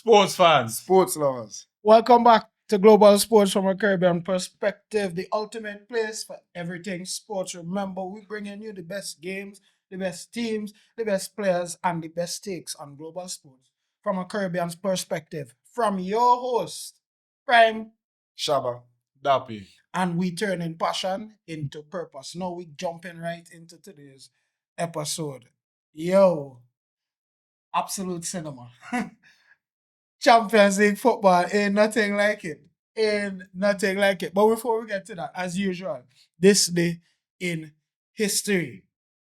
Sports fans. Sports lovers. Welcome back to Global Sports from a Caribbean perspective, the ultimate place for everything sports. Remember, we bringing you the best games, the best teams, the best players, and the best takes on global sports from a Caribbean perspective. From your host, Prime, Shaba. Dappy. and we turning passion into purpose. Now we jumping right into today's episode. Yo, absolute cinema. Champions League football ain't nothing like it. Ain't nothing like it. But before we get to that, as usual, this day in history,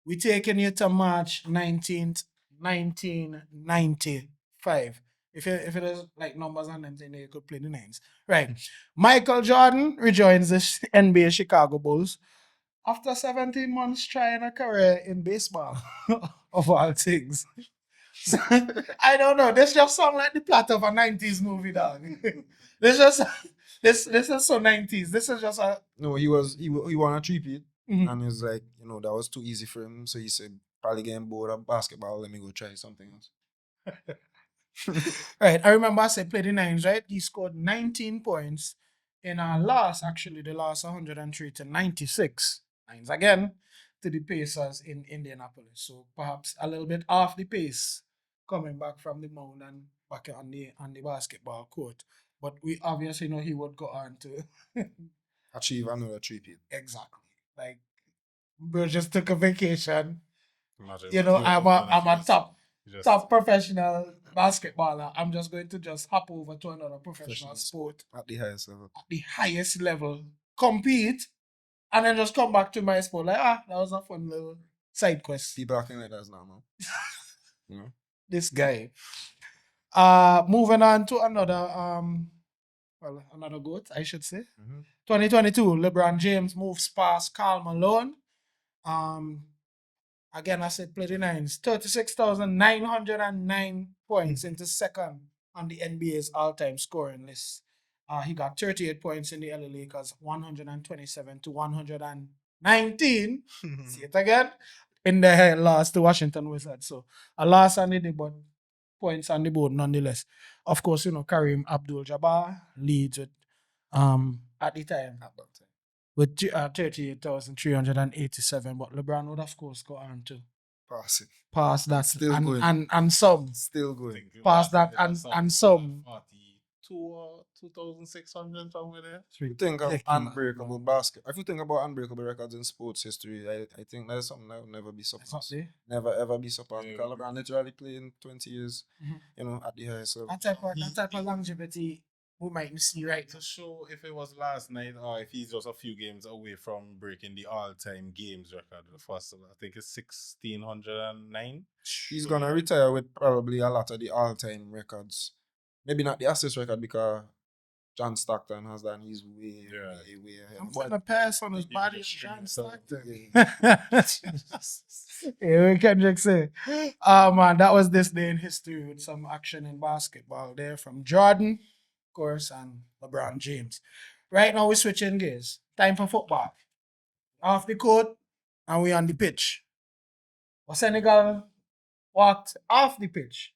we taking you to March 19th, 1995. If it is like numbers and them thing, you could play the names. Right. Michael Jordan rejoins the NBA Chicago Bulls after 17 months trying a career in baseball, of all things. I don't know. This just sound like the plot of a 90s movie, dog. this is so 90s. This is just a No, he won a three-peat. Mhm. And he was like, that was too easy for him. So he said, probably getting bored of basketball, let me go try something else. Right. I remember I said play the nines, right? He scored 19 points in our last 103 to 96. Nines again to the Pacers in Indianapolis. So perhaps a little bit off the pace coming back from the mound and back on the basketball court. But we obviously know he would go on to Achieve another three-peat. exactly. Like bro just took a vacation. Imagine You know, what he I'm was a gonna top just- top professional basketballer. I'm just going to just hop over to another professional Professional sport At the highest level. at the highest level, compete, and then just come back to my sport. Like, that was a fun little side quest. People acting like that's normal. This guy. Moving on to another another GOAT, I should say. 2022, LeBron James moves past Karl Malone. Again, I said play the nines. 36,909 points into second on the NBA's all-time scoring list. He got 38 points in the LA Lakers, 127 to 119. See it again? In the loss to Washington Wizards. So a loss on the day, but points on the board nonetheless. Of course, Kareem Abdul-Jabbar leads with at the time with 38,387, but LeBron would of course go on to pass that Still and, going. and some Still going. pass that and some 2,600 somewhere there. If you think of Ridiculous. unbreakable basket, if you think about unbreakable records in sports history, I think that's something that will never be surpassed. Never ever be surpassed. Yeah. Because LeBron literally playing 20 years, Mhm. at the highest level. that type of longevity we might see right. To show if it was last night or if he's just a few games away from breaking the all-time games record. The first, I think it's 1,609. He's gonna retire with probably a lot of the all-time records. Maybe not the assist record because John Stockton has that and he's way ahead. I'm putting a pass on his You body of just John yourself. Stockton. Yeah, what Kendrick say? Man, that was this day in history with some action in basketball there from Jordan, of course, and LeBron James. Right now we're switching gears. Time for football. Off the court and we on the pitch. But Senegal walked off the pitch.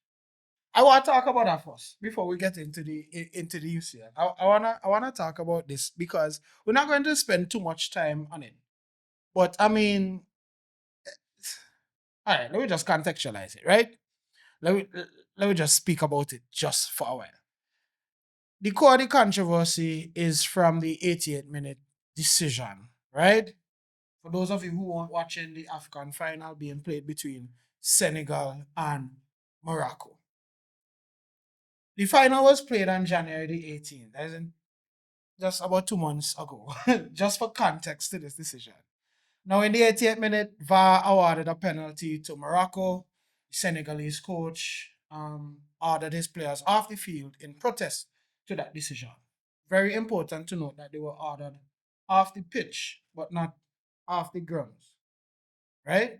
I want to talk about that first before we get into the UCL. I wanna talk about this because we're not going to spend too much time on it. But I mean, all right, let me just contextualize it, right? Let me just speak about it just for a while. The core of the controversy is from the 88-minute decision, right? For those of you who weren't watching the AFCON final being played between Senegal and Morocco. The final was played on January the 18th, as in just about 2 months ago, just for context to this decision. Now, in the 88th minute, VAR awarded a penalty to Morocco. The Senegalese coach ordered his players off the field in protest to that decision. Very important to note that they were ordered off the pitch, but not off the grounds. Right?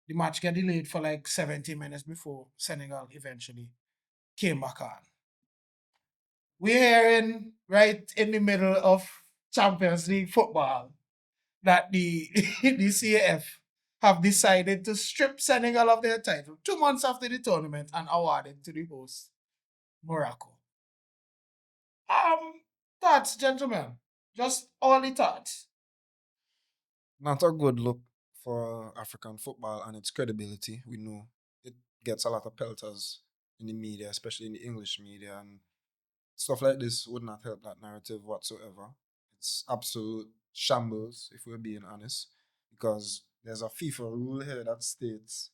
The match got delayed for like 70 minutes before Senegal eventually came back on. We're hearing right in the middle of Champions League football that the CAF have decided to strip Senegal of their title 2 months after the tournament and award it to the host Morocco. Thoughts, gentlemen. Just all the thoughts. Not a good look for African football and its credibility. We know it gets a lot of pelters in the media, especially in the English media, and stuff like this would not help that narrative whatsoever. It's absolute shambles, if we're being honest, because there's a FIFA rule here that states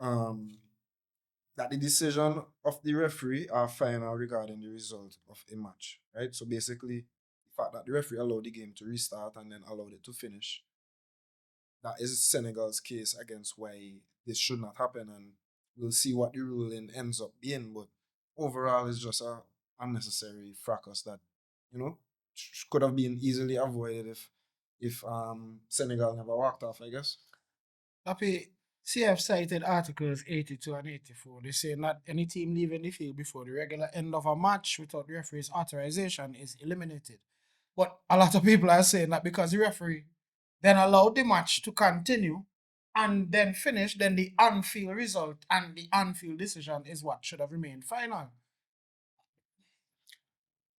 that the decision of the referee are final regarding the result of a match, right? So basically, the fact that the referee allowed the game to restart and then allowed it to finish, that is Senegal's case against why this should not happen, and we'll see what the ruling ends up being. But overall, it's just a unnecessary fracas that could have been easily avoided if Senegal never walked off, I guess. Happy CF cited articles 82 and 84. They say not any team leaving the field before the regular end of a match without the referee's authorization is eliminated. But a lot of people are saying that because the referee then allowed the match to continue and then finish, then the on-field result and the on-field decision is what should have remained final.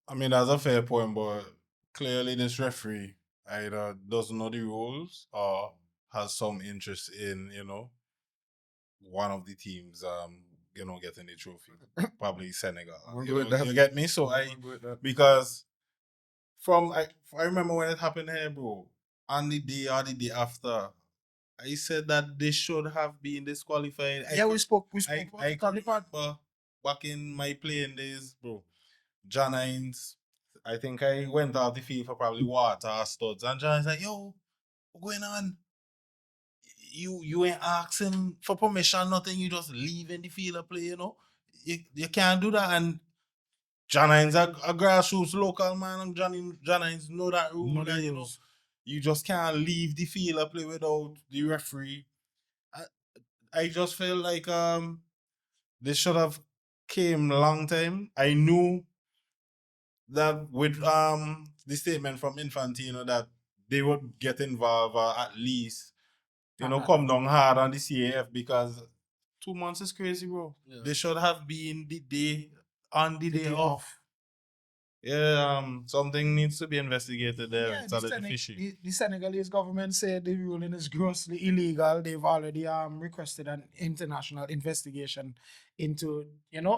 I mean, that's a fair point, but clearly this referee either doesn't know the rules or has some interest in, one of the teams, getting the trophy. Probably Senegal. You get me? So because I remember when it happened here, bro, on the day or the day after, I said that they should have been disqualified. We spoke I remember back in my playing days, bro. John Hines, I think I went out the field for probably water or studs, and John is like, "Yo, what's going on? You ain't asking for permission, nothing. You just leave in the field and play. You can't do that." And John Hines, a grassroots local man, and John Hines know that rule. You just can't leave the field and play without the referee. I just feel like this should have came long time. I knew that with the statement from Infantino that they would get involved or at least come down hard on the CAF, because 2 months is crazy, bro. Yeah. They should have been the day off. Yeah, something needs to be investigated there. Yeah, it's a little fishy. The Senegalese government said the ruling is grossly illegal. They've already requested an international investigation into,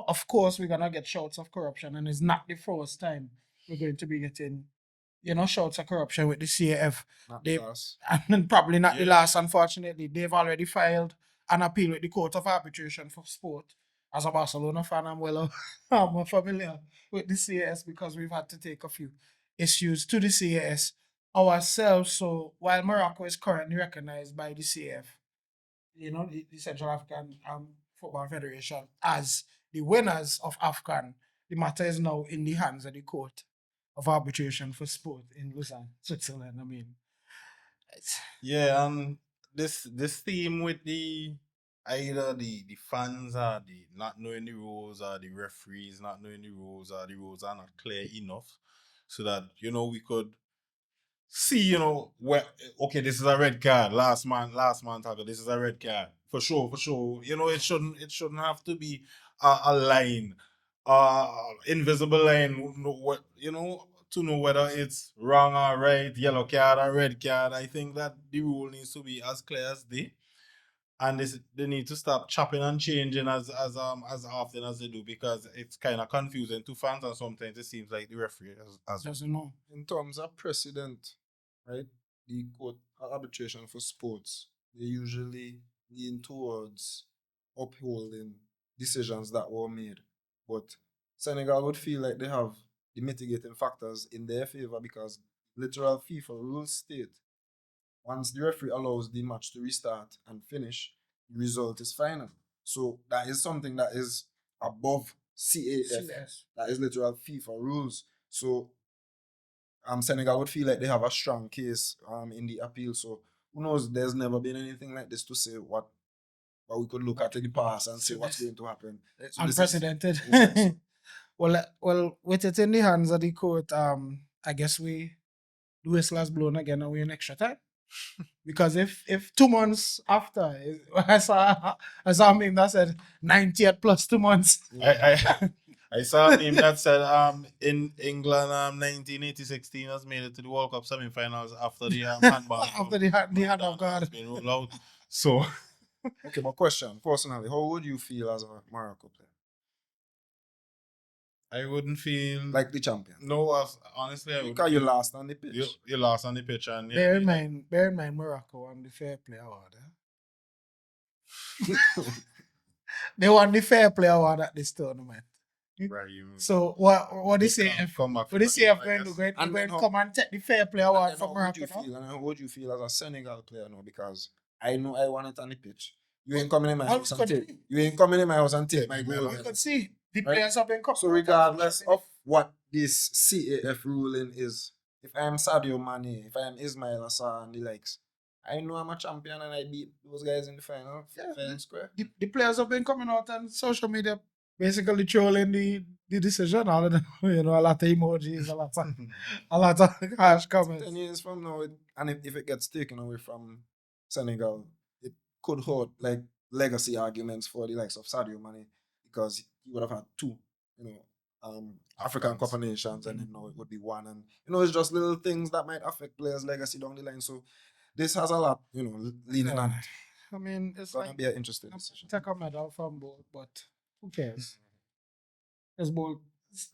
of course we're gonna get shouts of corruption, and it's not the first time we're going to be getting, shouts of corruption with the CAF. Not the last. And probably not the last, unfortunately. They've already filed an appeal with the Court of Arbitration for Sport. As a Barcelona fan, I'm more familiar with the CAS because we've had to take a few issues to the CAS ourselves. So while Morocco is currently recognized by the CAF, the Central African Football Federation, as the winners of AFCON, the matter is now in the hands of the Court of Arbitration for Sport in Lausanne, Switzerland. I mean, yeah, this theme with either the fans are the not knowing the rules, or the referees not knowing the rules, or the rules are not clear enough, so that we could see where, okay, this is a red card, last man tackle, this is a red card for sure. It shouldn't have to be a line, invisible line, to know whether it's wrong or right, yellow card or red card. I think that the rule needs to be as clear as day. And they need to stop chopping and changing as often as they do, because it's kind of confusing to fans, and sometimes it seems like the referee doesn't know. In terms of precedent, right? The Court of Arbitration for Sports, they usually lean towards upholding decisions that were made, but Senegal would feel like they have the mitigating factors in their favor, because literal FIFA rules state once the referee allows the match to restart and finish, the result is final. So that is something that is above CAF. That is literal FIFA rules. So Senegal would feel like they have a strong case in the appeal. So who knows? There's never been anything like this to say what we could look at in the past and say what's going to happen. So unprecedented. Well, with it in the hands of the court, I guess the whistle has blown again and we're in extra time. Because if 2 months after, I saw a meme that said 98 plus 2 months. I saw a meme that said in England 1986 team has made it to the World Cup semi-finals after the handball After the hand of God. has been ruled out. So Okay, but question, personally, how would you feel as a Morocco player? I wouldn't feel Like the champion? no. Honestly, I wouldn't Because you feel lost on the pitch. you lost on the pitch and Bear in mind, Morocco won the Fair Play Award. They won the Fair Play Award at this tournament. Right, So what they say if come back what they from say it, if I going guess. to go And going then come and take the Fair Play And Award then from how would Morocco you now? feel? And how would you feel as a Senegal player now? Because I know I want it on the pitch. You ain't coming in my Well, house we and could- take. You ain't coming in my house and take my Take goal. my You goal. could see the Right. players have been coming. So regardless of what this CAF ruling is, if I am Sadio Mane, if I am Ismail Assar and the likes, I know I'm a champion and I beat those guys in the final. Yeah. Fair and square. The players have been coming out on social media basically trolling the decision, all of them, a lot of emojis, a lot of harsh comments. 10 years from now, and if it gets taken away from Senegal, it could hold like legacy arguments for the likes of Sadio Mane because he would have had two, African Cup of Nations, and then now it would be one, and it's just little things that might affect players' legacy down the line. So this has a lot, leaning on. it. I mean, it's It's gonna like be an interesting decision. take a medal from both, but who cares? It's both.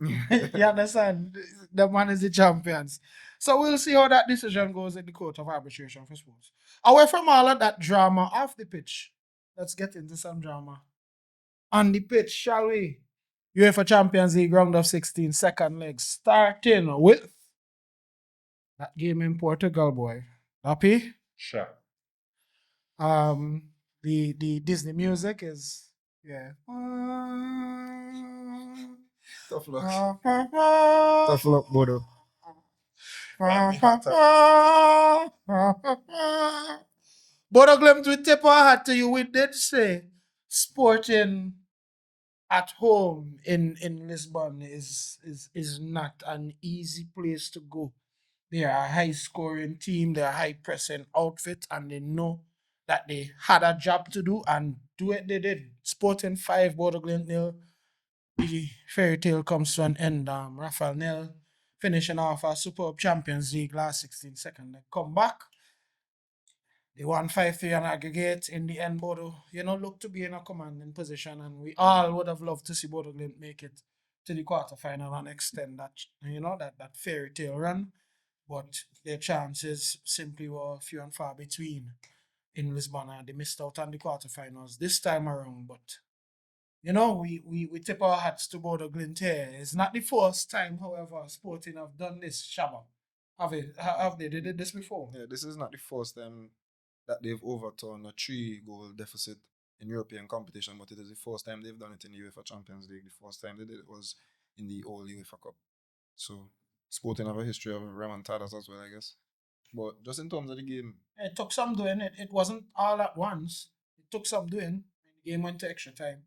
You understand? The man is the champions. So we'll see how that decision goes in the court of arbitration for sports. Away from all of that drama off the pitch, let's get into some drama on the pitch, shall we? UEFA Champions League round of 16, second leg, starting with that game in Portugal, boy. Happy? Sure. The Disney music is Tough luck. Tough Tough luck, Bodo. Bodo Glimt, we tip our hat to you. We did say Sporting at home in Lisbon is not an easy place to go. They are a high scoring team, they're a high pressing outfit, and they know that they had a job to do and do it they did. Sporting 5, Bodo Glimt 0. The fairy tale comes to an end. Rafael Nel finishing off a superb Champions League last 16 second. They come back. They won 5-3 on aggregate. In the end, Bodo, look to be in a commanding position, and we all would have loved to see Bodo Glimt make it to the quarterfinal and extend that, that fairy tale run. But their chances simply were few and far between in Lisbon, and they missed out on the quarterfinals this time around. But we tip our hats to Bodo Glimt here. It's not the first time, however, Sporting have done this, Shabba. Have they? They did this before. Yeah, this is not the first time that they've overturned a 3-goal deficit in European competition, but it is the first time they've done it in the UEFA Champions League. The first time they did it was in the old UEFA Cup. So Sporting have a history of remontadas as well, I guess. But just in terms of the game, It took some doing. It wasn't all at once. It took some doing. The game went to extra time.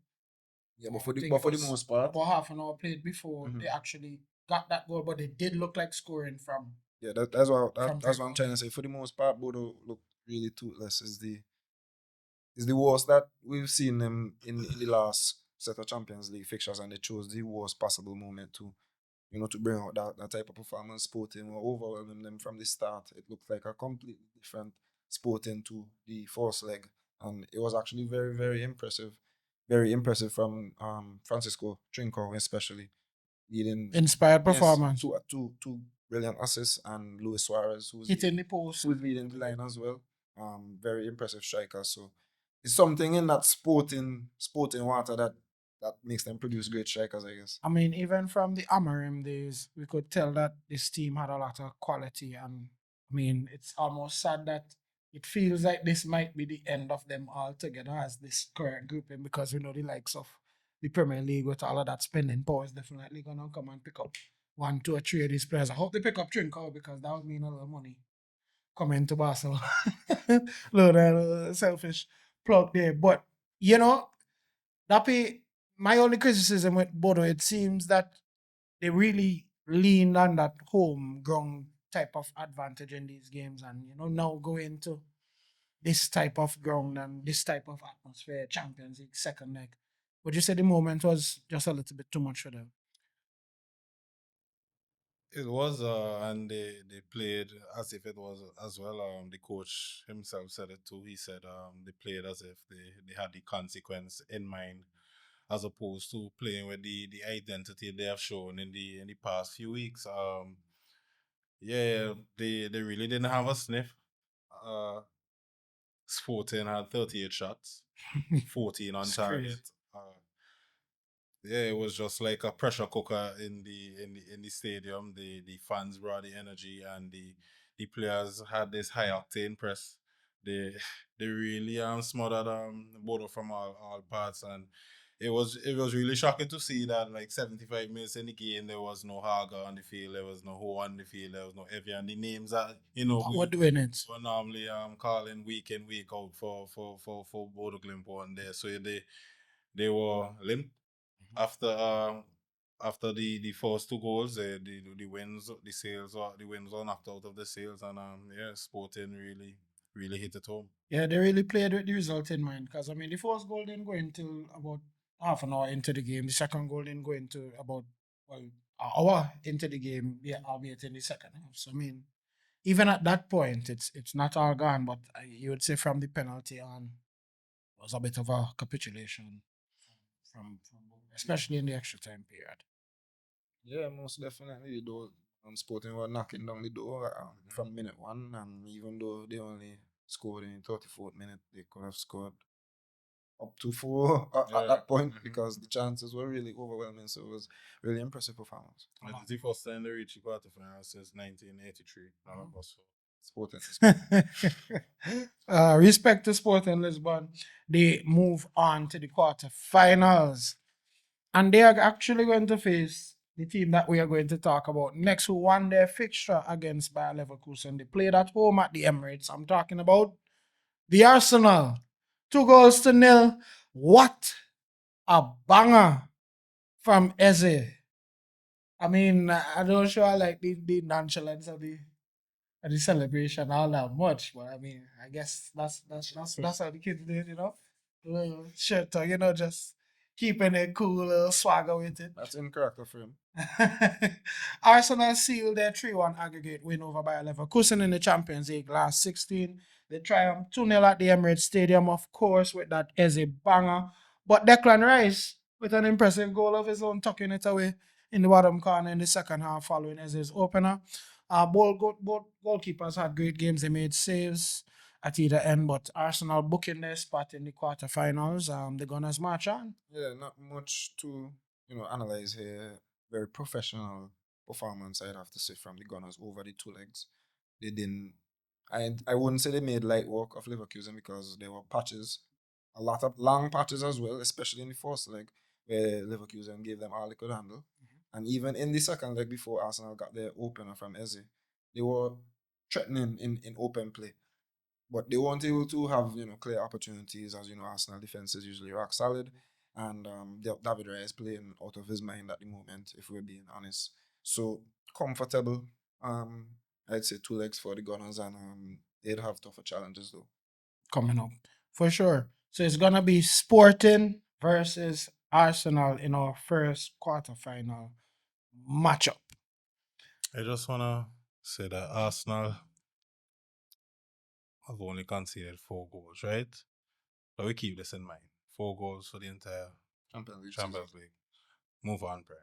yeah, but I for the think but it for the was most part, about half an hour played before Mhm. they actually got that goal, but it did look like scoring from. yeah, that's what From that's what I'm trying to say. For the most part, Bodo look really toothless. Is the worst that we've seen them in the last set of Champions League fixtures, and they chose the worst possible moment to bring out that type of performance. Sporting were overwhelming them from the start. It looked like a completely different Sporting to the first leg, and it was actually very, very impressive. Very impressive from Francisco Trincao, especially leading. Inspired Yes, performance. two brilliant assists, and Luis Suarez, who's Hitting the post. leading the line as well. Very impressive striker. So it's something in that sporting water that makes them produce great strikers, I guess. I mean, even from the Amarim days, we could tell that this team had a lot of quality. And I mean, it's almost sad that it feels like this might be the end of them altogether as this current grouping, because we know the likes of the Premier League with all of that spending power is definitely going to come and pick up 1, 2, or 3 of these players. I hope they pick up Trincao, because that would mean a lot of money coming to Barcelona. Little selfish plug there. But, Dappy, my only criticism with Bodo, it seems that they really lean on that home ground type of advantage in these games, and now go into this type of ground and this type of atmosphere, Champions League second leg. Would you say the moment was just a little bit too much for them? It was, and they played as if it was as well. The coach himself said it too. He said they played as if they had the consequence in mind, as opposed to playing with the identity they have shown in the past few weeks. Yeah, they really didn't have a sniff. Uh, Sporting had 38 shots, 14 on It's crazy. target. Yeah, it was just like a pressure cooker in the stadium. The fans brought the energy, and the players had this high octane press. They they really smothered Bodo from all parts, and it was really shocking to see that like 75 minutes in the game there was no Haga on the field, there was no Ho on the field, there was no Evie, and the names that What doing it? were normally calling week in week out for Bodo Glimp on there. So they were limp after the first two goals, the wins, the wins were knocked out of the sails, and yeah, Sporting really hit it home. Yeah, they really played with the result in mind, because I mean the first goal didn't go until about half an hour into the game. The second goal didn't go into about, well, an hour into the game. Yeah, albeit in the second half. So I mean, even at that point, it's not all gone. But you would say from the penalty on, it was a bit of a capitulation from especially in the extra time period. Yeah, most definitely. Though Sporting were knocking down the door from minute one, and even though they only scored in 34th minute, they could have scored up to four at that point because the chances were really overwhelming. So it was really impressive performance. It is the first time they reached the quarterfinals since 1983. None of us. Sporting. Respect to Sporting Lisbon. They move on to the quarterfinals. And they are actually going to face the team that we are going to talk about next, who won their fixture against Bayer Leverkusen. They played at home at the Emirates. I'm talking about the Arsenal. 2-0. What a banger from Eze. I mean, I don't sure I like the nonchalance of the celebration all that much, but I mean, I guess that's how the kids did. Little shirt, just keeping it cool, little swagger with it. That's in character for him. Arsenal sealed their 3-1 aggregate win over Bayer Leverkusen in the Champions League last 16. They triumphed 2-0 at the Emirates Stadium, of course, with that Eze banger. But Declan Rice, with an impressive goal of his own, tucking it away in the bottom corner in the second half following Eze's opener. Both goalkeepers had great games. They made saves at either end, but Arsenal booking their spot in the quarterfinals. The Gunners march on. Yeah, not much to analyze here. Very professional performance, I'd have to say, from the Gunners over the two legs. They didn't. I wouldn't say they made light work of Leverkusen because there were patches, a lot of long patches as well, especially in the first leg where Leverkusen gave them all they could handle. And even in the second leg before Arsenal got their opener from Eze, they were threatening in open play. But they weren't able to have clear opportunities, as Arsenal defense is usually rock solid, and David Raya is playing out of his mind at the moment, if we're being honest. So comfortable, I'd say two legs for the Gunners, and they'd have tougher challenges though. Coming up for sure. So it's gonna be Sporting versus Arsenal in our first quarterfinal matchup. I just wanna say that Arsenal have only conceded 4 goals, right? But we keep this in mind. 4 goals for the entire Champions League. Move on, Prem.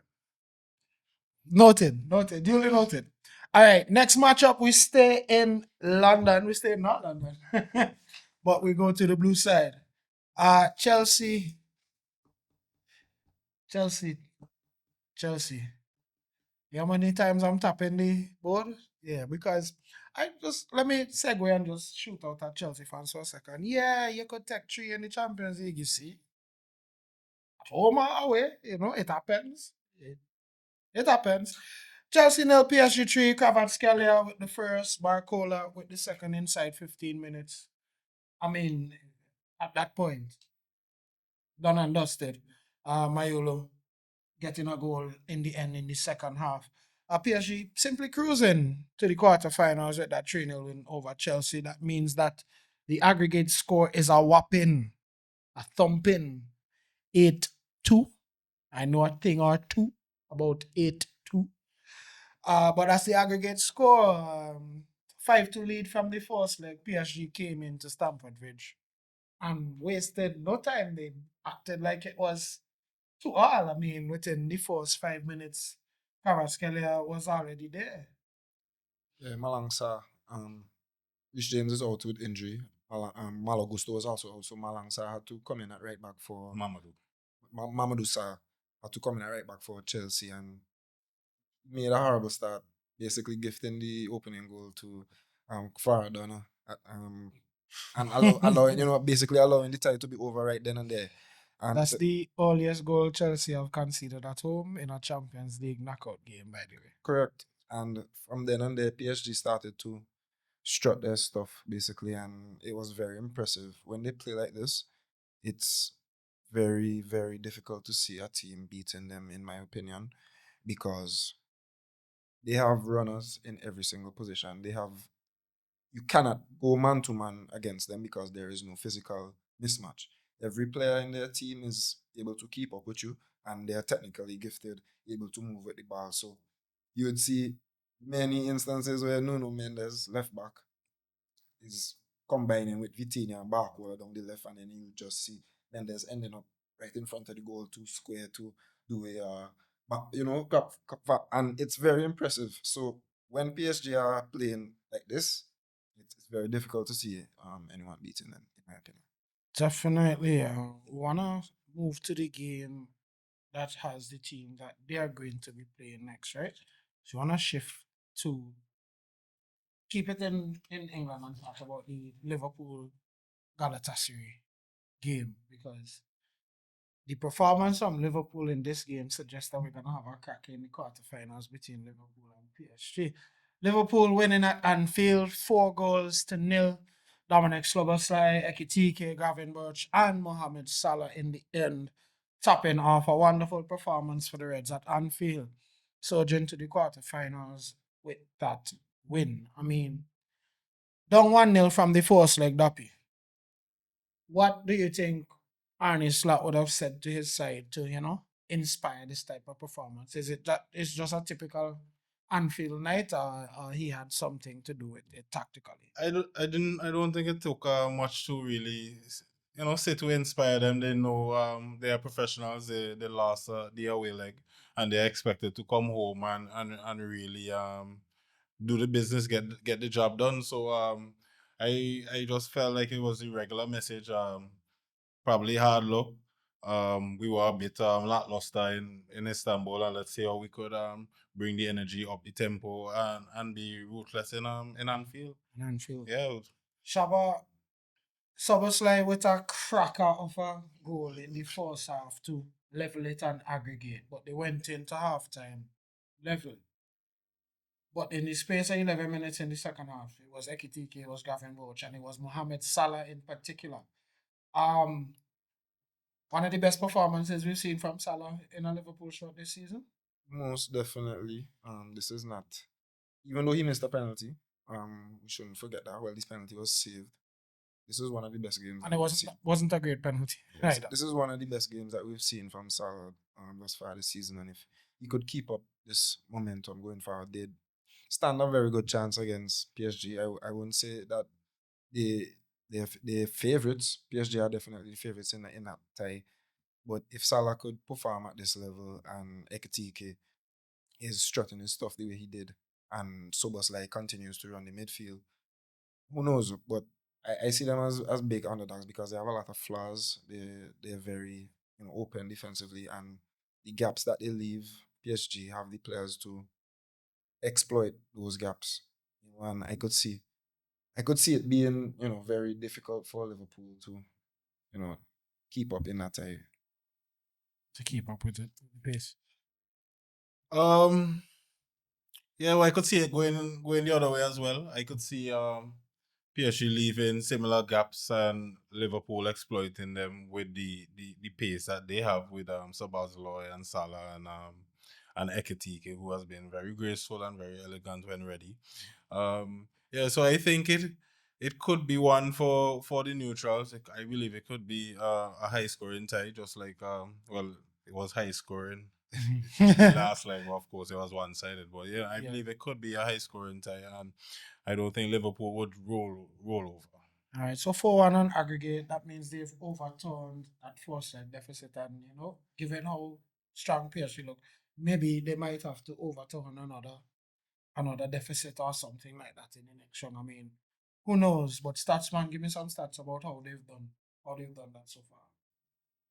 Noted, duly noted. All right, next matchup, we stay in London. We stay in not London, but we go to the blue side. Chelsea. You know how many times I'm tapping the board? Yeah, because let me segue and just shoot out at Chelsea fans for a second. Yeah, you could take 3 in the Champions League, you see. At home or away, it happens. It happens. Chelsea nil, PSG 3, Kvaratskhelia with the first, Barcola with the second inside 15 minutes. I mean, at that point, done and dusted. Mayolo getting a goal in the end in the second half. PSG simply cruising to the quarterfinals with that 3-0 win over Chelsea. That means that the aggregate score is a whopping, a thumping 8-2. I know a thing or two about 8-2. But that's the aggregate score. 5-2 lead from the first leg. PSG came into Stamford Bridge and wasted no time. They acted like it was to all. I mean, within the first 5 minutes, Kvaratskhelia was already there. Yeah, Malangsa, Rich James is out with injury. Malo Gusto was also out, so Malangsa had to come in at right back for Mamadou. Mamadou Sarr had to come in at right back for Chelsea and made a horrible start, basically gifting the opening goal to Kvaradona, and allowing basically allowing the tie to be over right then and there. And That's the earliest goal Chelsea have conceded at home in a Champions League knockout game, by the way. correct. And from then on there, PSG started to strut their stuff basically, and it was very impressive. When they play like this, it's very, very difficult to see a team beating them, in my opinion, because they have runners in every single position. You cannot go man to man against them because there is no physical mismatch. Every player in their team is able to keep up with you, and they are technically gifted, able to move with the ball. So you would see many instances where Nuno Mendes, left back, is combining with Vitinha and backward on the left, and then you just see Mendes ending up right in front of the goal to square to do a and it's very impressive. So when PSG are playing like this, it's very difficult to see anyone beating them, in my opinion. Definitely. We want to move to the game that has the team that they are going to be playing next, right? So, we want to shift to keep it in England and talk about the Liverpool Galatasaray game because the performance from Liverpool in this game suggests that we're going to have a crack in the quarterfinals between Liverpool and PSG. Liverpool winning at Anfield 4-0. Dominic Szoboszlai, Ekitike, Gavin Birch, and Mohamed Salah in the end, topping off a wonderful performance for the Reds at Anfield. Surging to the quarterfinals with that win. I mean, down 1-0 from the first leg, Dappy. What do you think Arne Slot would have said to his side to, inspire this type of performance? Is it that it's just a typical Anfield night, or he had something to do with it tactically? I don't think it took much to really, say to inspire them. They know they are professionals. They lost the away leg, and they're expected to come home and really do the business, get the job done. So I just felt like it was a regular message. Probably hard luck. We were a bit lackluster in Istanbul, and let's see how we could bring the energy up the tempo and be ruthless in Anfield. In Anfield. Yeah. Shaba Soboslai with a cracker of a goal in the first half to level it and aggregate, but they went into halftime level. But in the space of 11 minutes in the second half, it was Ekitike, it was Gavin Roach, and it was Mohamed Salah in particular. Um, One of the best performances we've seen from Salah in a Liverpool shirt this season. Most definitely. This is not, even though he missed a penalty, we shouldn't forget that. Well, this penalty was saved. This is one of the best games. And it wasn't a great penalty. Yes, Right. this is one of the best games that we've seen from Salah thus far this season. And if he could keep up this momentum going forward, they'd stand a very good chance against PSG. I wouldn't say that they're favourites. PSG are definitely the favourites in that tie. But if Salah could perform at this level and Ekitike is strutting his stuff the way he did, and Soboslai continues to run the midfield, who knows? But I see them as big underdogs because they have a lot of flaws. They're very open defensively, and the gaps that they leave, PSG have the players to exploit those gaps. And I could see it being very difficult for Liverpool to keep up in that tie. To keep up with it, the pace. Yeah, well, I could see it going the other way as well. I could see PSG leaving similar gaps and Liverpool exploiting them with the pace that they have with Sabazloy and Salah and Ekitike, who has been very graceful and very elegant when ready. Yeah, so I think it could be one for the neutrals. I believe it could be a high scoring tie, just like well, it was high scoring last leg. Well, of course, it was one sided, but yeah, I believe it could be a high scoring tie, and I don't think Liverpool would roll over. All right, so 4-1 on aggregate, that means they've overturned that first leg deficit, and given how strong PSG look, maybe they might have to overturn another deficit or something like that in the next round. I mean, who knows? But Statsman, give me some stats about how they've done that so far.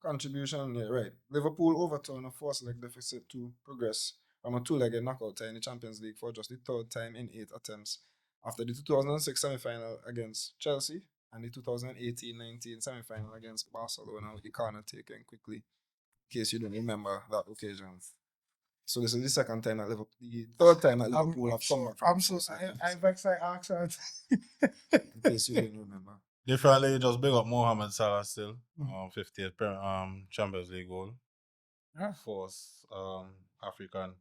Contribution, yeah, right. Liverpool overturned a first leg deficit to progress from a 2-legged knockout tie in the Champions League for just the third time in 8 attempts after the 2006 semi-final against Chelsea and the 2018-19 semi-final against Barcelona, with the corner taken quickly, in case you don't remember that occasion. So this is the second time that Liverpool, the third time that Liverpool have come back from I vex I accent. in case you didn't remember. Differently, just big up Mohamed Salah still. Mm. 50th Champions League goal. Yeah. First African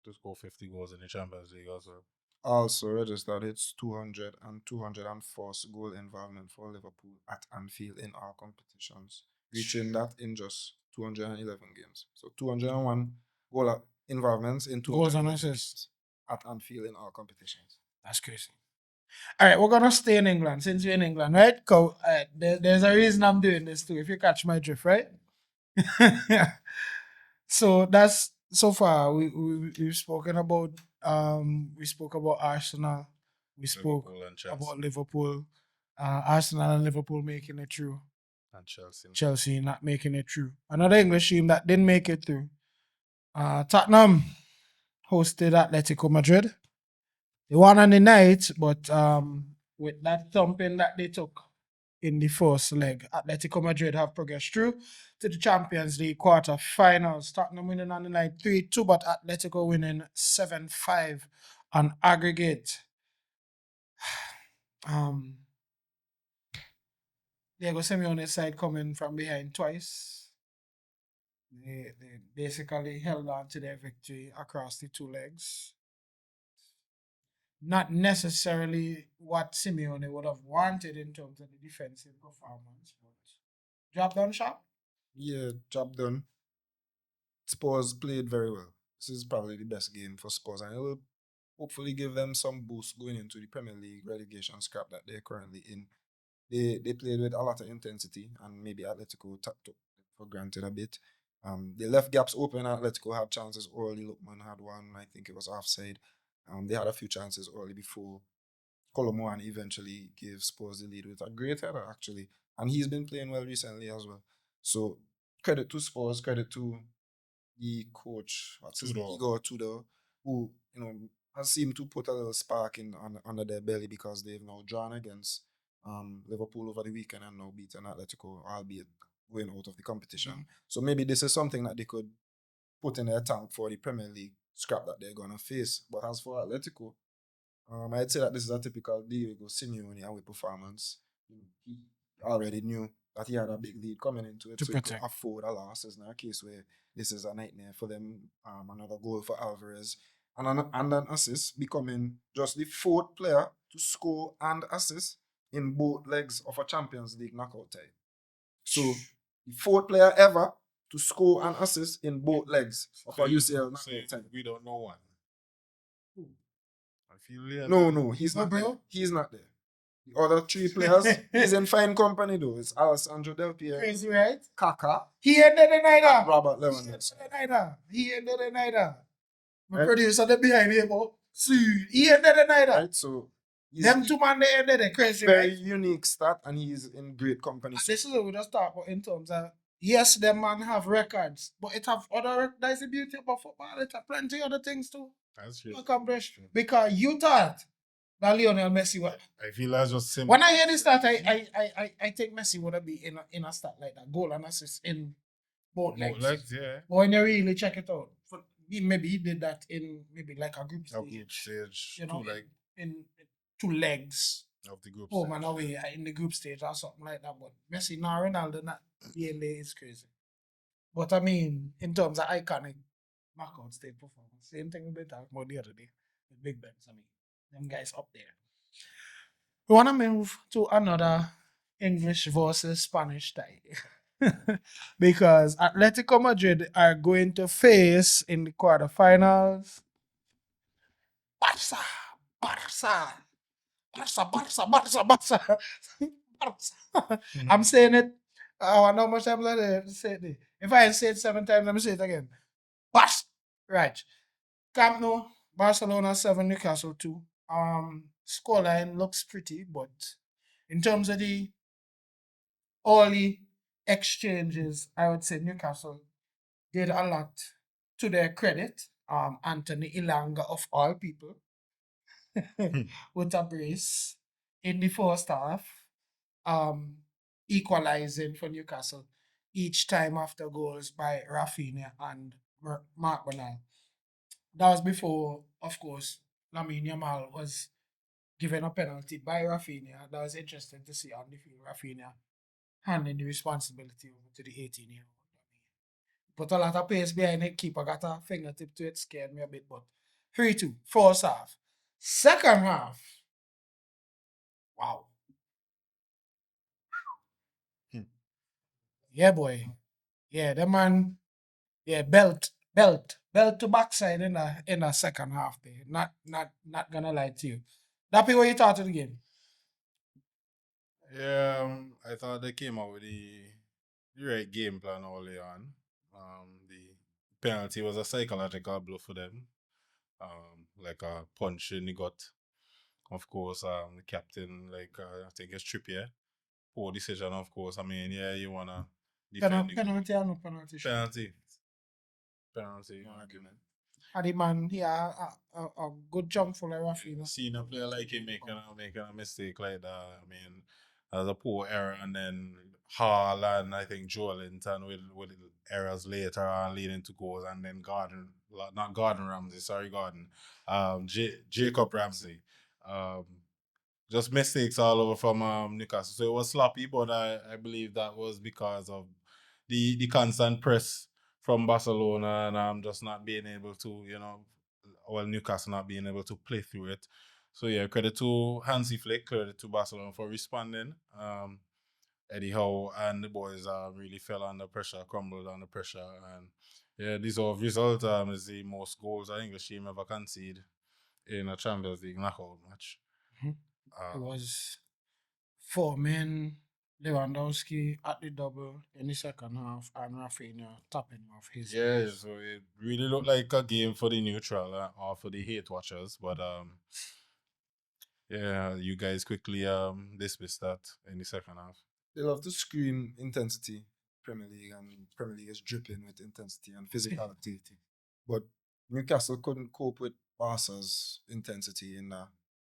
to score 50 goals in the Champions League also. Also registered its 200 and 201st goal involvement for Liverpool at Anfield in all competitions, reaching that in just 211 games. So 201 goal involvements in Goals and 211 assists. games at Anfield in all competitions. That's crazy. All right, we're gonna stay in England since we're in England, right? There's a reason I'm doing this too. If you catch my drift, right? So that's so far we've spoken about we spoke about Arsenal, we spoke Liverpool and Chelsea. about Liverpool, Arsenal and Liverpool making it through, And Chelsea. Chelsea not making it through. Another English team that didn't make it through. Tottenham hosted Atletico Madrid. They won on the night, but with that thumping that they took in the first leg, Atletico Madrid have progressed through to the Champions League quarterfinals. Tottenham winning on the night 3-2, but Atletico winning 7-5 on aggregate. Diego Simeone's side coming from behind twice. They basically held on to their victory across the two legs. Not necessarily what Simeone would have wanted in terms of the defensive performance, but job done sharp. Yeah, job done. Spurs played very well. This is probably the best game for Spurs, and it will hopefully give them some boost going into the Premier League relegation scrap that they're currently in. They played with a lot of intensity, and maybe Atletico took for granted a bit. They left gaps open. Atletico had chances early. Lookman had one. I think it was offside. They had a few chances early before Colomuani eventually gave Spurs the lead with a great header, actually. And he's been playing well recently as well. So credit to Spurs, credit to the coach, what's his name? Igor Tudor, who has seemed to put a little spark under their belly, because they've now drawn against Liverpool over the weekend and now beaten Atletico, albeit going out of the competition. Mm-hmm. So maybe this is something that they could put in their tank for the Premier League scrap that they're gonna face. But as for Atletico, I'd say that this is a typical Diego Simeone away performance. He already knew that he had a big lead coming into it, so he could afford a loss. It's not a case where this is a nightmare for them. Another goal for Alvarez and an assist, becoming just the fourth player to score and assist in both legs of a Champions League knockout tie. So the fourth player ever to score and assist in both legs of a UCL knockout tie. We don't know one. I feel No, he's not there. He's not there. The other three players, he's in fine company though. It's Alessandro Del Piero, Crazy, right? Kaká, He ended the night and Robert Lewandowski. He ended the night. My producer, they behind him, see, he ended the night. Right, so them two man, they ended the crazy. Very right? unique stat, and he's in great company. And this is what we just talk about in terms of, yes, them man have records, but it have other, that's the beauty about football. It have plenty other things too. That's true. Accomplished. Because you thought that Lionel Messi was. I feel that's just simple. When I hear this stat, I think Messi would be in a stat like that. Goal and assist in both legs. Yeah. But when you really check it out, maybe he did that in maybe like a group stage. A group stage. You know, in 2 legs. Of the group home stage. And away in the group stage or something like that. But Messi, now Ronaldo, not being there is crazy. But I mean, in terms of iconic knockout stage performance. Same thing we talked about the other day with Big Ben. I mean, them guys up there. We want to move to another English versus Spanish tie. Because Atletico Madrid are going to face in the quarterfinals Barca, Barca, Barca, Barca, Barca, Barca, Barca. I'm saying it. I know how much times I say it. If I say it 7 times, let me say it again. Barca. Right. Camp Nou, Barcelona 7, Newcastle 2. Scoreline looks pretty, but in terms of the early exchanges, I would say Newcastle did a lot to their credit. Anthony Ilanga of all people with a brace in the first half, um, equalizing for Newcastle each time after goals by Rafinha and Mark Bernal. That was before, of course, Lamine Yamal was given a penalty by Rafinha. That was interesting to see on the field. Rafinha handing the responsibility over to the 18-year-old. Put a lot of pace behind it. Keeper got a fingertip to it. Scared me a bit, but 3-2, first half. Second half. Wow. Yeah, boy. Yeah, the man. Yeah, belt to backside in the second half. There. Not gonna lie to you. Dappy, what you thought of the game? Yeah, I thought they came out with the right game plan early on. The penalty was a psychological blow for them. Like a punch in the gut. Of course, the captain, like I think it's Trippier. Poor decision, of course. I mean, yeah, you wanna defend Penalty or no penalty? penalty. Penalty, no argument. And the man, yeah, a good jump for like Rafinha. Seeing a player like him making a mistake like that, I mean, as a poor error, and then Hall and I think Joelinton with errors later on leading to goals, and then Gordon Ramsay, sorry, Gordon, Jacob Ramsey, um, just mistakes all over from Newcastle. So it was sloppy, but I believe that was because of the constant press from Barcelona and just not being able to, Newcastle not being able to play through it. So yeah, credit to Hansi Flick, credit to Barcelona for responding. Eddie Howe and the boys really fell under pressure, crumbled under pressure, and yeah, deserved result is the most goals an English team ever conceded in a Champions League knockout match. It was 4 men, Lewandowski at the double in the second half, and Rafinha topping off his. Yeah, so it really looked like a game for the neutral or for the hate watchers, but yeah, you guys quickly dismissed that in the second half. They love to scream intensity, Premier League, and Premier League is dripping with intensity and physical activity. But Newcastle couldn't cope with Barca's intensity in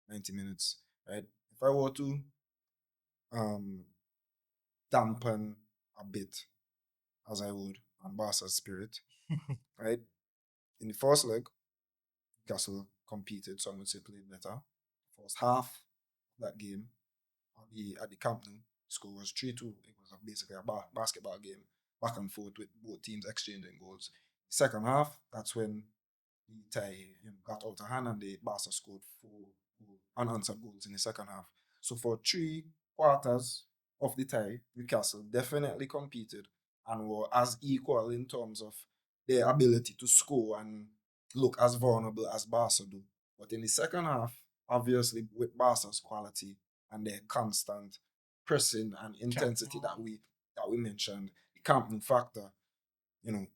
90 minutes, right? If I were to dampen a bit, as I would, on Barca's spirit, right? In the first leg, Newcastle competed, some would say played better. First half of that game, at the Camp Nou, score was 3-2. It was basically a basketball game, back and forth with both teams exchanging goals. Second half, that's when the tie got out of hand and the Barca scored 4 unanswered goals in the second half. So for 3 quarters of the tie, Newcastle definitely competed and were as equal in terms of their ability to score and look as vulnerable as Barca do. But in the second half, obviously with Barca's quality and their constant pressing and intensity that we mentioned, the Camp Nou factor, an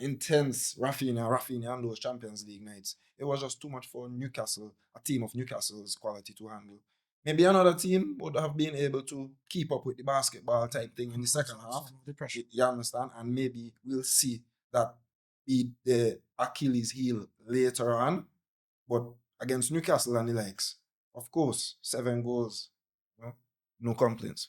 intense Rafinha and those Champions League nights. It was just too much for Newcastle, a team of Newcastle's quality to handle. Maybe another team would have been able to keep up with the basketball type thing in the second half. You understand? And maybe we'll see that be the Achilles heel later on. But against Newcastle and the likes, of course, 7 goals. No complaints.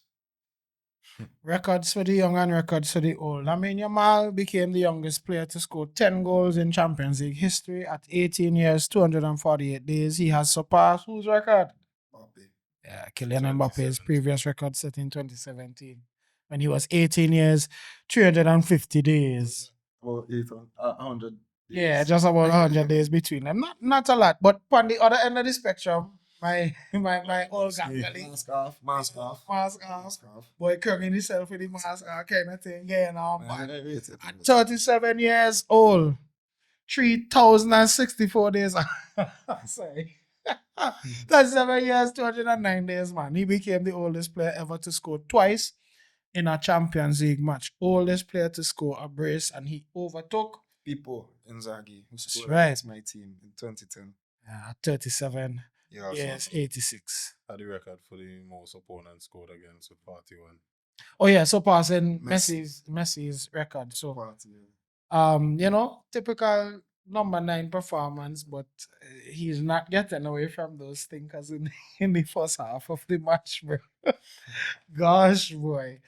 Records for the young and records for the old. Lamine Yamal became the youngest player to score 10 goals in Champions League history at 18 years, 248 days. He has surpassed whose record? Mbappe. Yeah, Kylian Mbappe's previous record set in 2017 when he was 18 years, 350 days. About 100 Yeah, just about 100 days between them. Not a lot, but on the other end of the spectrum, my old gally, Mask off. mask off. Boy curling himself with the mask off kind of thing. Yeah, Man, I rate it. at 37 years old, 3,064 days. Sorry. 37 years, 209 days, man. He became the oldest player ever to score twice in a Champions League match. Oldest player to score a brace, and he overtook People Inzaghi, who scored right. against my team in 2010. 37 Yeah, years, 86. had the record for the most opponents scored against with 41. Oh yeah, so passing Messi. Messi's record. So Party, yeah. typical number 9 performance, but he's not getting away from those thinkers in the first half of the match, bro. Gosh, boy.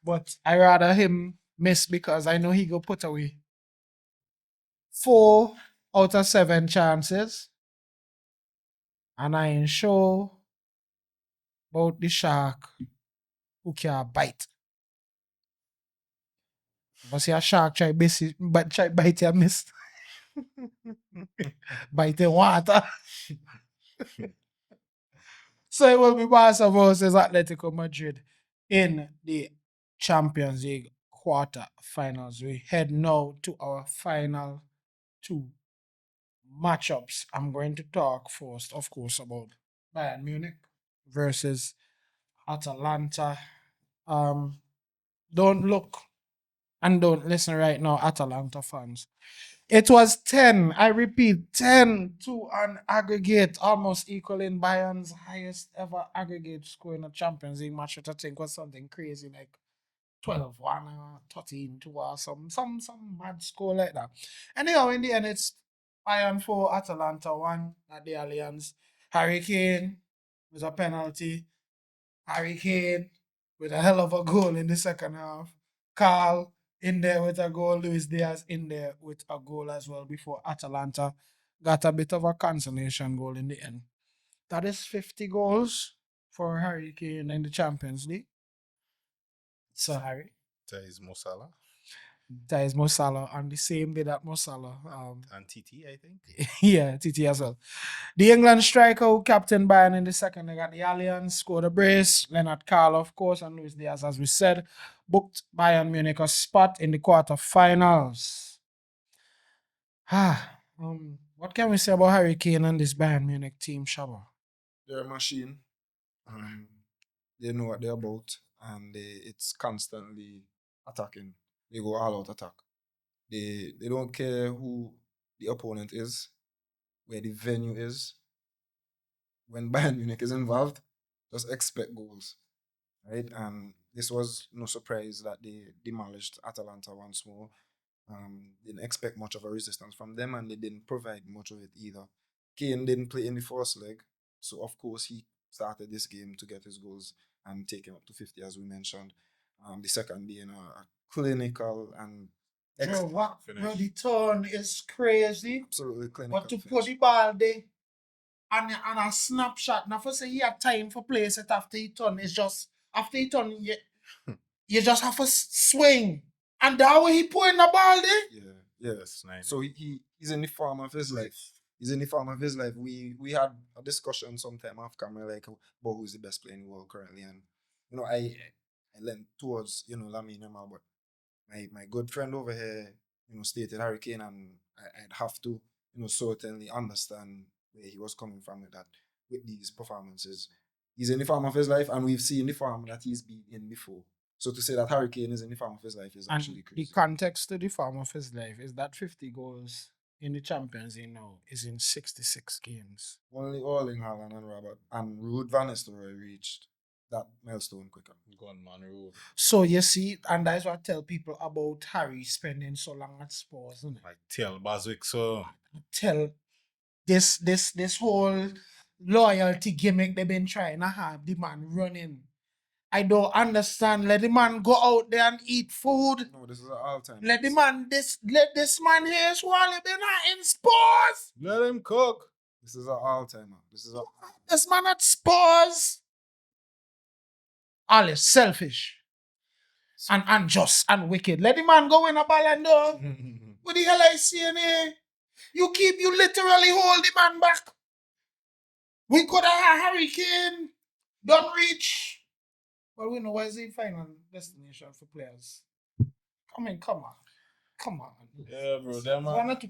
But I rather him miss because I know he go put away 4 out of 7 chances. And I ain't sure about the shark who can bite. But see a shark try bite your miss. Bite the water. So it will be Barca versus Atletico Madrid in the Champions League quarterfinals. We head now to our final 2 matchups. I'm going to talk first, of course, about Bayern Munich versus Atalanta. Don't look and don't listen right now, Atalanta fans. It was 10, I repeat, 10-2 on aggregate, almost equaling Bayern's highest ever aggregate score in a Champions League match, which I think was something crazy like 12-1 or 13-2 or some mad score like that. Anyhow, in the end, it's Bayern 4, Atalanta 1 at the Allianz. Harry Kane with a penalty. Harry Kane with a hell of a goal in the second half. Carl in there with a goal. Luis Diaz in there with a goal as well before Atalanta got a bit of a consolation goal in the end. That is 50 goals for Harry Kane in the Champions League. So Harry. That is Mo Salah. That is Mo Salah on the same day that Mo Salah. And TT, I think. Yeah, TT as well. The England striker who captained Bayern in the second leg at the Allianz scored a brace. Leonard Carl, of course, and Luis Diaz, as we said, booked Bayern Munich a spot in the quarterfinals. What can we say about Harry Kane and this Bayern Munich team, Shaba? They're a machine. They know what they're about, and it's constantly attacking. They go all out attack. They don't care who the opponent is, where the venue is. When Bayern Munich is involved, just expect goals, right? And this was no surprise that they demolished Atalanta once more. Didn't expect much of a resistance from them, and they didn't provide much of it either. Kane didn't play in the first leg, so of course he started this game to get his goals and take him up to 50, as we mentioned. The second being a clinical and Bro, the turn is crazy. absolutely clinical. But to finish. put the ball there and a snapshot, now for say he had time for place it after he turn, it's just after he turn, you just have to swing. And that way he putting the ball there. Yeah. That's nice. So he's in the form of his life. He's in the form of his life. We had a discussion sometime off camera, like about who's the best player in the world currently, and I leaned towards Lamine Yamal, but my good friend over here stated Harry Kane, and I'd have to certainly understand where he was coming from with that, with these performances. He's in the form of his life, and we've seen the form that he's been in before. So to say that Harry Kane is in the form of his life is actually And crazy. the context to the form of his life is that 50 goals in the Champions League now is in 66 games. Only Erling Haaland and Robert and Ruud van Nistelrooy reached that milestone quicker. Gunman Road. So you see, and that's what I tell people about Harry spending so long at Spurs, isn't it? Like tell Baswick, so Tell this whole loyalty gimmick they've been trying to have the man running. I don't understand. Let the man go out there and eat food. No, this is an all-time. Let this man here while he been in Spurs. let him cook. This is an all-timer. This man at Spurs. All is selfish and unjust and wicked. Let the man go in a Ballon d'Or. What the hell I see in here? You literally hold the man back. We could have had Harry Kane, don't reach. But we know where's the final destination for players. Come on. Yeah, bro. Them One or two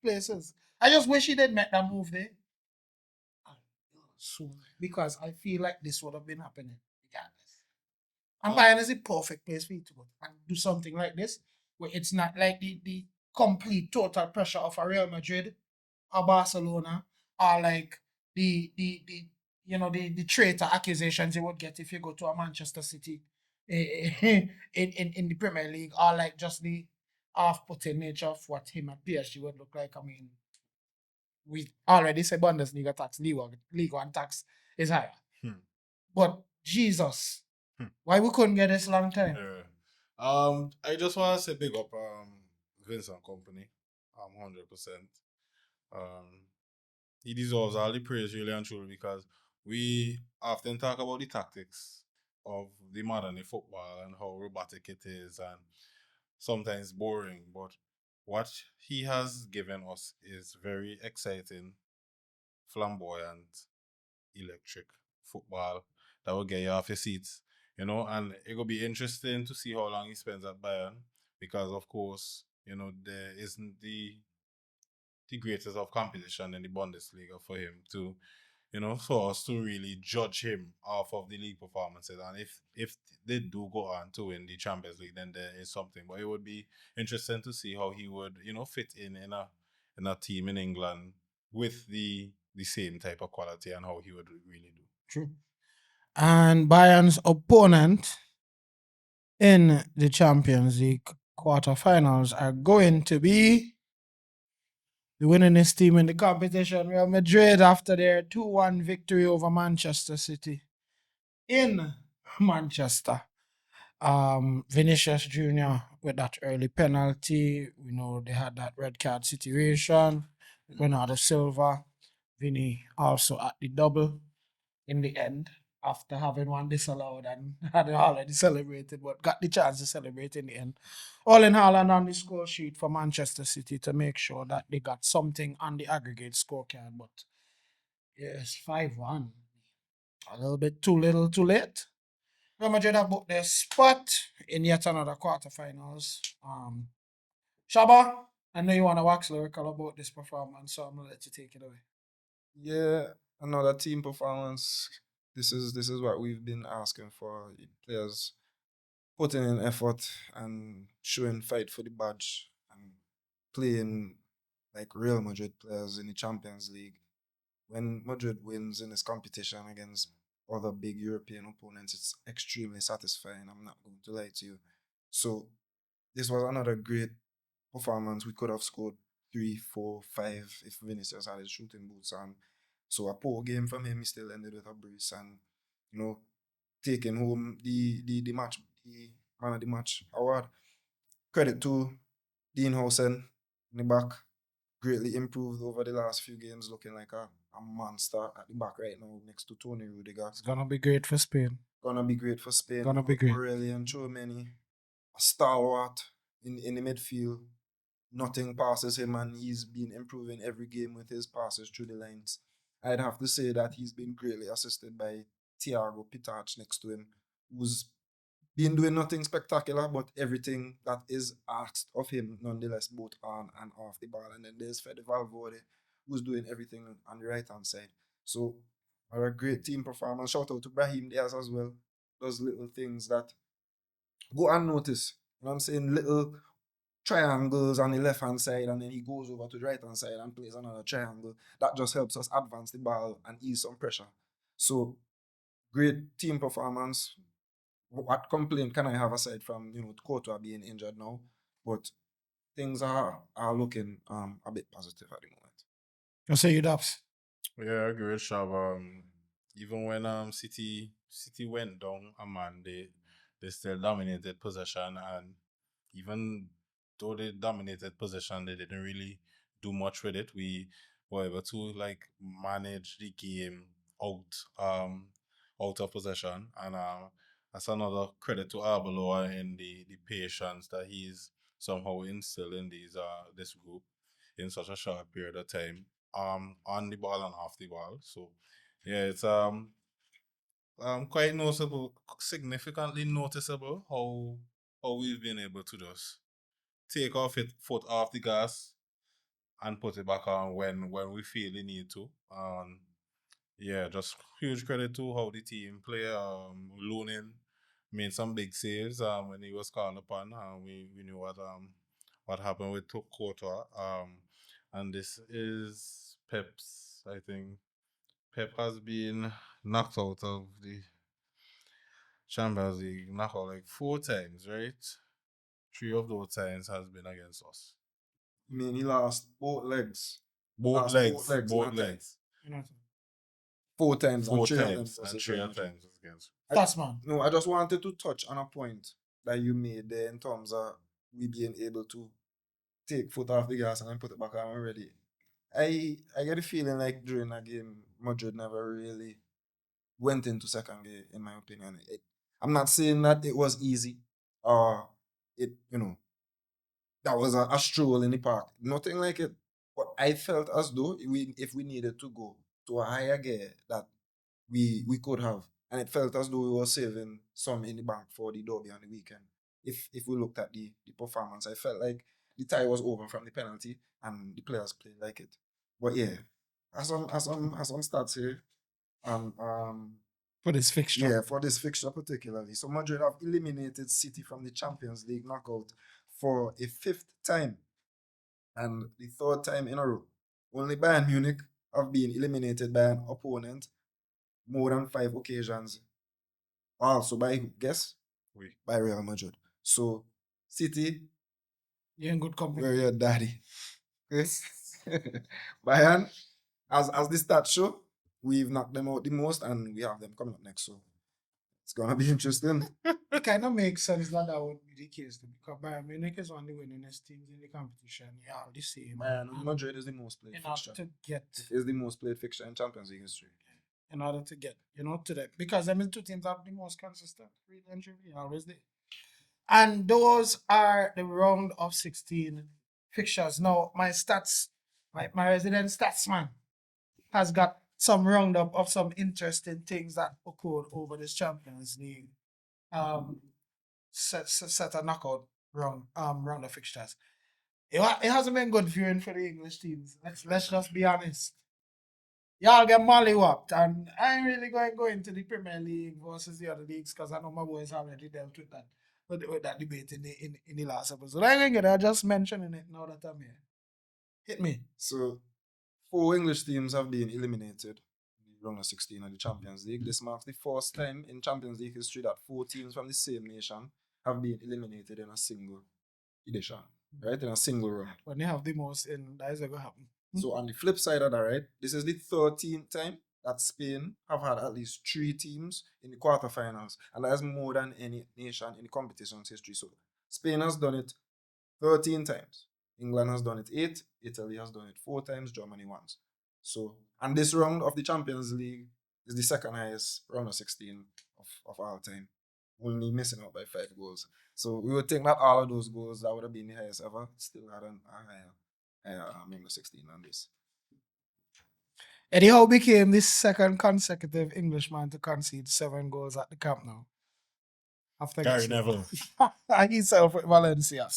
places. I just wish he did make that move there. Soon. Because I feel like this would have been happening regardless. And Bayern is the perfect place for you to go and do something like this, where it's not like the complete total pressure of a Real Madrid or Barcelona, or like the the traitor accusations you would get if you go to a Manchester City in the Premier League, or like just the off-putting nature of what him and PSG would look like. I mean, we already say Bundesliga tax, League One tax is higher. But Jesus, why we couldn't get this long time? Yeah. I just want to say big up Vincent Company. 100%. Um, he deserves all the praise really and truly, because we often talk about the tactics of the modern day football and how robotic it is and sometimes boring. But what he has given us is very exciting, flamboyant, electric football that will get you off your seats, and it will be interesting to see how long he spends at Bayern, because of course, there isn't the greatest of competition in the Bundesliga for him to, for us to really judge him off of the league performances. And if they do go on to win the Champions League, then there is something. But it would be interesting to see how he would, fit in a team in England with the same type of quality, and how he would really do. True. And Bayern's opponent in the Champions League quarterfinals are going to be the winningest team in the competition, Real Madrid, after their 2-1 victory over Manchester City in Manchester. Vinicius Jr. with that early penalty. We know they had that red card situation. Bernardo Silva, Vinny also at the double in the end, after having one disallowed and had already celebrated, but got the chance to celebrate in the end. All in all, and on the score sheet for Manchester City to make sure that they got something on the aggregate scorecard. But yes, 5-1. A little bit too little, too late. Real Madrid have booked their spot in yet another quarterfinals. Shaba, I know you want to wax lyrical about this performance, so I'm gonna let you take it away. Yeah, another team performance. This is what we've been asking for. Players putting in effort and showing fight for the badge and playing like Real Madrid players in the Champions League. When Madrid wins in this competition against other big European opponents, it's extremely satisfying. I'm not going to lie to you. So this was another great performance. We could have scored 3, 4, 5 if Vinicius had his shooting boots on. So a poor game from him, he still ended with a brace and taking home the match, the man of the match award. Credit to Dean Housen in the back. Greatly improved over the last few games, looking like a monster at the back right now next to Tony Rudiger. It's gonna be great for Spain. Gonna be great for Spain. Gonna be great. Aurelian Tchouameni, a stalwart in the midfield. Nothing passes him, and he's been improving every game with his passes through the lines. I'd have to say that he's been greatly assisted by Thiago Pitach next to him, who's been doing nothing spectacular, but everything that is asked of him, nonetheless, both on and off the ball. And then there's Fede Valverde, who's doing everything on the right-hand side. So, a great team performance. Shout out to Brahim Diaz as well. Those little things that go unnoticed. You know what I'm saying? Little triangles on the left-hand side, and then he goes over to the right-hand side and plays another triangle. That just helps us advance the ball and ease some pressure. So, great team performance. What complaint can I have aside from Courtois being injured now? But things are looking a bit positive at the moment. I'll say you Daps. Yeah, I agree with Shav. Even when City went down a man, they still dominated possession, and even though they dominated possession, they didn't really do much with it. We were able to manage the game out out of possession, and that's another credit to Arbeloa in the patience that he's somehow instilled in this group. in such a short period of time, on the ball and off the ball. So yeah, it's quite noticeable, significantly noticeable how we've been able to just take our foot off the gas and put it back on when we feel the need to. Yeah, just huge credit to how the team play. Lunin made some big saves when he was called upon. We knew what happened with Courtois. And this is Pep's. I think Pep has been knocked out of the Champions League knockout like 4 times, right? 3 of those times has been against us. I mean, he lost both legs. Both Lost legs, both legs in both that time. legs. You know, 4 times, and 4 three of them times, and versus 3 Real times Madrid. was against. that's man. No, I just wanted to touch on a point that you made there in terms of we being able to take foot off the gas and then put it back on already. I get a feeling like during that game, Madrid never really went into second gear, in my opinion. I'm not saying that it was easy or it, that was a stroll in the park. Nothing like it. But I felt as though if we needed to go to a higher gear that we could have. And it felt as though we were saving some in the bank for the derby on the weekend. If we looked at the performance, I felt like the tie was over from the penalty and the players played like it. But yeah, as some stats here, For this fixture. yeah, for this fixture particularly. So Madrid have eliminated City from the Champions League knockout for a 5th time and the 3rd time in a row. Only Bayern Munich have been eliminated by an opponent more than 5 occasions. Also by guess? Oui. By Real Madrid. So City, You're in good company. where your daddy. Okay? Bayern, as the stats show, we've knocked them out the most and we have them coming up next. So it's gonna be interesting. It kind of makes sense that would be the case because Bayern Munich is one of the winningest teams in the competition. Yeah, the same. Bayern Madrid is the most played In order fixture. to get, Is the most played fixture in Champions League history. in order to get, to them, because them two teams are the most consistent. Really and truly, always there. And those are the round of 16 fixtures. Now, my stats, my resident stats man, has got some roundup of some interesting things that occurred over this Champions League. Set a knockout round of fixtures. It hasn't been good viewing for the English teams. Let's just be honest. Y'all get mollywopped, and I ain't really going to go into the Premier League versus the other leagues because I know my boys already dealt with that with that debate in the last episode. I ain't gonna just mentioning it now that I'm here. Hit me. So 4 English teams have been eliminated in the round of 16 of the Champions League. This marks the first time in Champions League history that 4 teams from the same nation have been eliminated in a single edition, right? In a single round. When they have the most in, that is going to happen. So on the flip side of that, right, this is the 13th time that Spain have had at least 3 teams in the quarterfinals, and that is more than any nation in the competition's history. So Spain has done it 13 times. England has done it 8. Italy has done it 4 times. Germany once. So, and this round of the Champions League is the second highest round of 16 of all time. Only missing out by 5 goals. So we would think that all of those goals that would have been the highest ever still had a higher round of 16 than this. Eddie Howe became the second consecutive Englishman to concede 7 goals at the Camp Nou. After Gary getting- Neville. Himself with Valencia.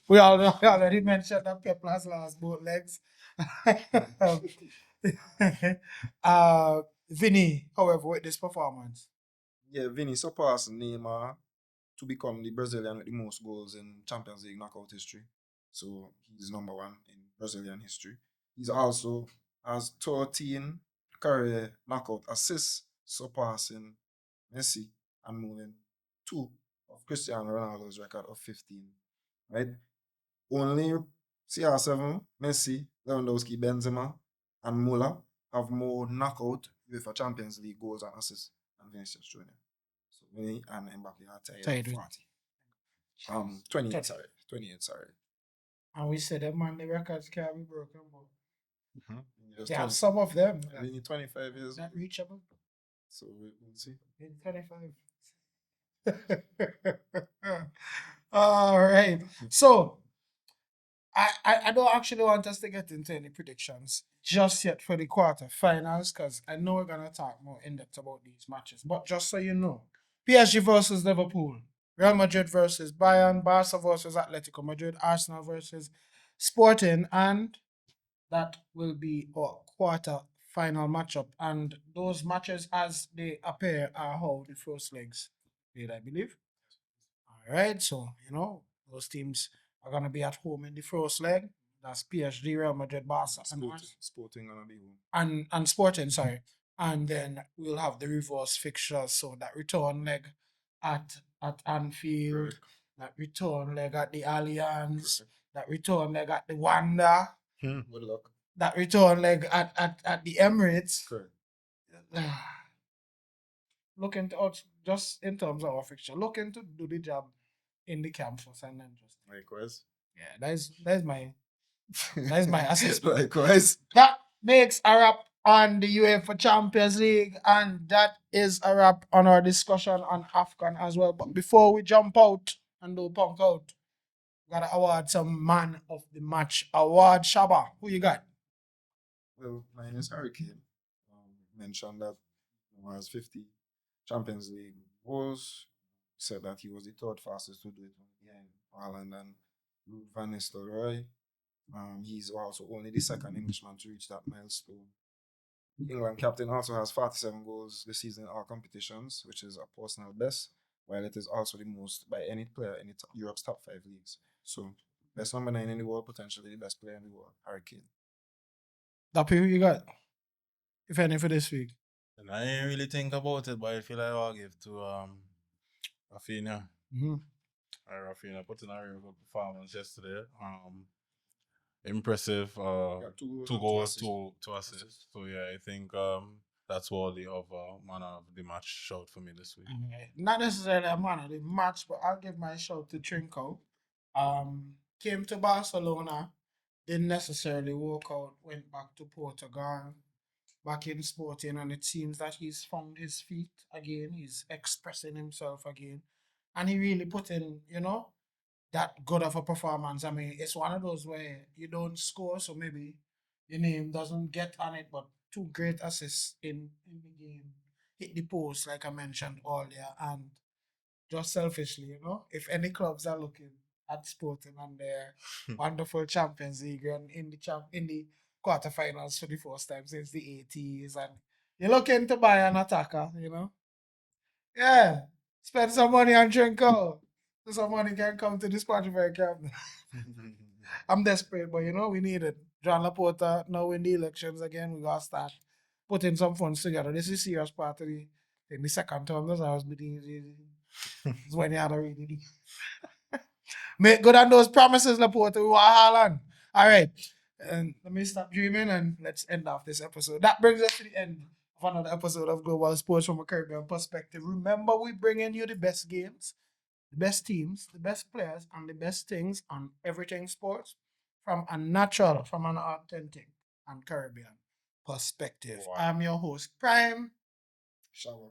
We already mentioned that Pep has lost both legs. Vinny, however, with this performance. Yeah, Vinny surpassed Neymar to become the Brazilian with the most goals in Champions League knockout history. So he's number 1 in Brazilian history. He's also has 13 career knockout assists, surpassing Messi and moving 2 of Cristiano Ronaldo's record of 15. Right? Only CR7, Messi, Lewandowski, Benzema, and Muller have more knockout UEFA Champions League goals and assists than Vinicius Junior. So Vinny and Mbappe are tied Tied at with- 40. 28, sorry. 28, sorry. And we said that man, the records can't be broken, but Just they have 20 some of them Vinny 25 years. not reachable. So we'll see. In 25. All right. So, I don't actually want us to get into any predictions just yet for the quarterfinals because I know we're gonna talk more in depth about these matches. But just so you know, PSG versus Liverpool, Real Madrid versus Bayern, Barca versus Atletico Madrid, Arsenal versus Sporting, and that will be our quarter final matchup. And those matches as they appear are how the first legs played, I believe. All right, so those teams are gonna be at home in the first leg. That's PSG, Real Madrid, Barca, Sporting gonna be home. and Sporting, sorry. And then we'll have the reverse fixtures. So that return leg at Anfield, Correct. that return leg at the Allianz, Correct. that return leg at the Wanda, Good luck. that return leg at the Emirates. Correct. Look into just in terms of our fixture, look into do the job in the camp first and then just Likewise. yeah, that's my assessment. Likewise. That makes a wrap on the UEFA Champions League, and that is a wrap on our discussion on AFCON as well. But before we jump out and do punk out, we gotta award some man of the match award. Shaba, who you got? Well, mine is Hurricane. Mentioned that he has 50 Champions League goals. Said that he was the third fastest to do it behind Haaland and Van Nistelrooy. He's also only the second Englishman to reach that milestone. England captain also has 47 goals this season in all competitions, which is a personal best, while it is also the most by any player in Europe's top 5 leagues. So, best number 9 in the world, potentially the best player in the world, Hurricane. Dappy, who you got? If any for this week. And I didn't really think about it, but I feel like I'll give to Rafinha. Mm-hmm. Rafinha put in a real good performance yesterday. Impressive. Got Two two goals, assists. two assists. So yeah, I think that's worthy of man of the match shout for me this week. Not necessarily a man of the match, but I'll give my shout to Trinko. Came to Barcelona, didn't necessarily walk out, went back to Portugal, back in Sporting, and it seems that he's found his feet again. He's expressing himself again. And he really put in, that good of a performance. I mean, it's one of those where you don't score, so maybe your name doesn't get on it, but 2 great assists in the game. Hit the post, like I mentioned earlier, and just selfishly, if any clubs are looking at Sporting and their wonderful Champions League run in the quarterfinals for the first time since the 80s, and you're looking to buy an attacker, yeah, spend some money on Trinko. So some money can come to this Spotify camp. I'm desperate, but we need it. John Laporta, now in the elections again, we gotta start putting some funds together. This is serious part of the second term. That's how I was meeting. It's when you had already. Make good on those promises, Laporta. We want Haaland. All right. And let me stop dreaming and let's end off this episode. That brings us to the end of another episode of Global Sports from a Caribbean perspective. Remember, we bring in you the best games, the best teams, the best players, and the best things on everything sports from a natural, from an authentic and Caribbean perspective. Wow. I'm your host, Prime. Shower.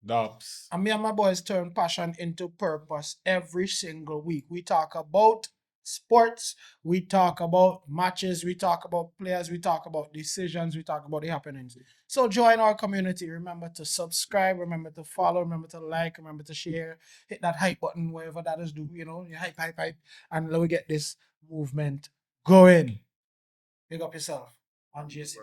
Dubs. And me and my boys turn passion into purpose every single week. We talk about sports, we talk about matches, we talk about players, we talk about decisions, we talk about the happenings. So join our community. Remember to subscribe, remember to follow, remember to like, remember to share, hit that hype button, wherever that is, you hype, and let me get this movement going. Pick up yourself on GSCP.